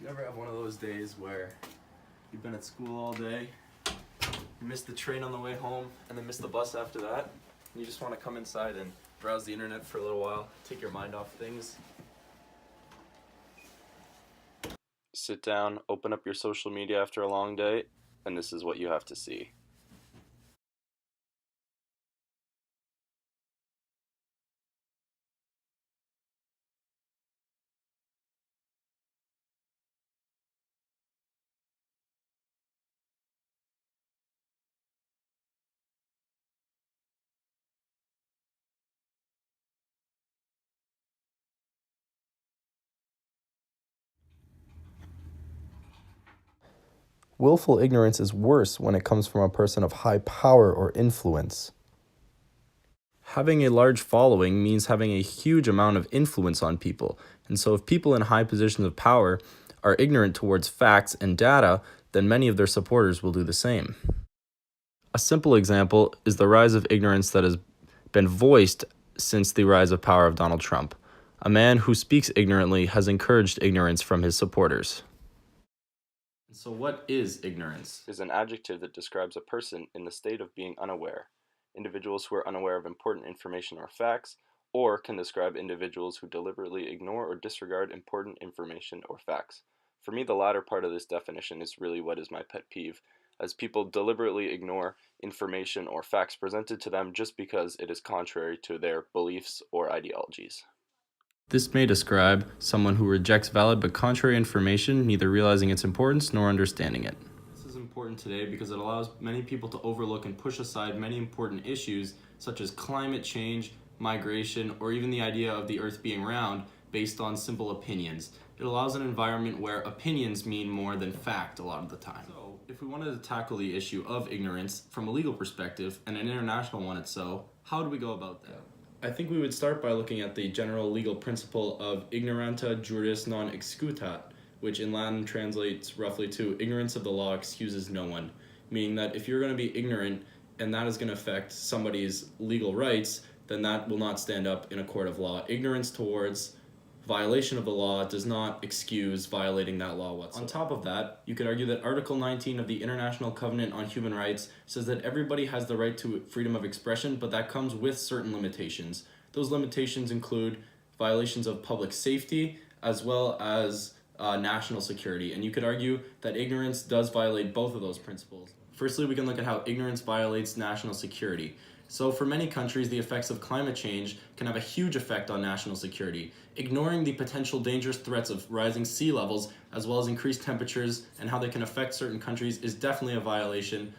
You ever have one of those days where you've been at school all day, you missed the train on the way home, and then missed the bus after that, and you just want to come inside and browse the internet for a little while, take your mind off things? Sit down, open up your social media after a long day, and this is what you have to see. Willful ignorance is worse when it comes from a person of high power or influence. Having a large following means having a huge amount of influence on people, and so if people in high positions of power are ignorant towards facts and data, then many of their supporters will do the same. A simple example is the rise of ignorance that has been voiced since the rise of power of Donald Trump. A man who speaks ignorantly has encouraged ignorance from his supporters. So what is ignorance? Is an adjective that describes a person in the state of being unaware. Individuals who are unaware of important information or facts, or can describe individuals who deliberately ignore or disregard important information or facts. For me, the latter part of this definition is really what is my pet peeve, as people deliberately ignore information or facts presented to them just because it is contrary to their beliefs or ideologies. This may describe someone who rejects valid but contrary information, neither realizing its importance nor understanding it. This is important today because it allows many people to overlook and push aside many important issues such as climate change, migration, or even the idea of the earth being round based on simple opinions. It allows an environment where opinions mean more than fact a lot of the time. So, if we wanted to tackle the issue of ignorance from a legal perspective and an international one itself, how do we go about that? I think we would start by looking at the general legal principle of ignoranta juris non excutat, which in Latin translates roughly to ignorance of the law excuses no one, meaning that if you're going to be ignorant and that is going to affect somebody's legal rights, then that will not stand up in a court of law. Ignorance towards violation of the law does not excuse violating that law whatsoever. On top of that, you could argue that Article 19 of the International Covenant on Human Rights says that everybody has the right to freedom of expression, but that comes with certain limitations. Those limitations include violations of public safety as well as national security, and you could argue that ignorance does violate both of those principles. Firstly, we can look at how ignorance violates national security. So for many countries, the effects of climate change can have a huge effect on national security. Ignoring the potential dangerous threats of rising sea levels, as well as increased temperatures and how they can affect certain countries, is definitely a violation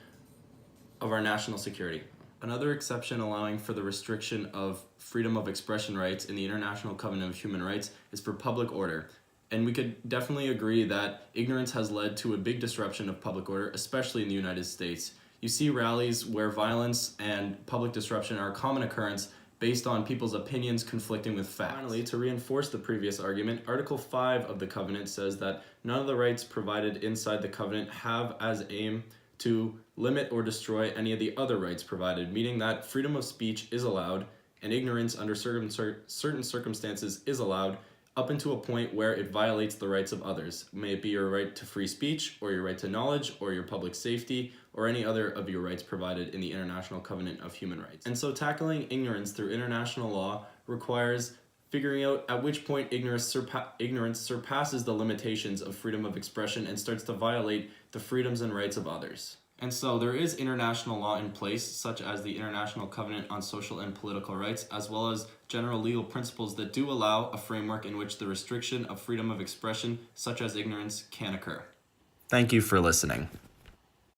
of our national security. Another exception allowing for the restriction of freedom of expression rights in the International Covenant of Human Rights is for public order. And we could definitely agree that ignorance has led to a big disruption of public order, especially in the United States. You see rallies where violence and public disruption are a common occurrence based on people's opinions conflicting with facts. Finally, to reinforce the previous argument, Article 5 of the Covenant says that none of the rights provided inside the Covenant have as aim to limit or destroy any of the other rights provided, meaning that freedom of speech is allowed and ignorance under certain circumstances is allowed up into a point where it violates the rights of others. May it be your right to free speech, or your right to knowledge, or your public safety, or any other of your rights provided in the International Covenant of Human Rights. And so tackling ignorance through international law requires figuring out at which point ignorance surpasses the limitations of freedom of expression and starts to violate the freedoms and rights of others. And so there is international law in place, such as the International Covenant on Social and Political Rights, as well as general legal principles that do allow a framework in which the restriction of freedom of expression, such as ignorance, can occur. Thank you for listening.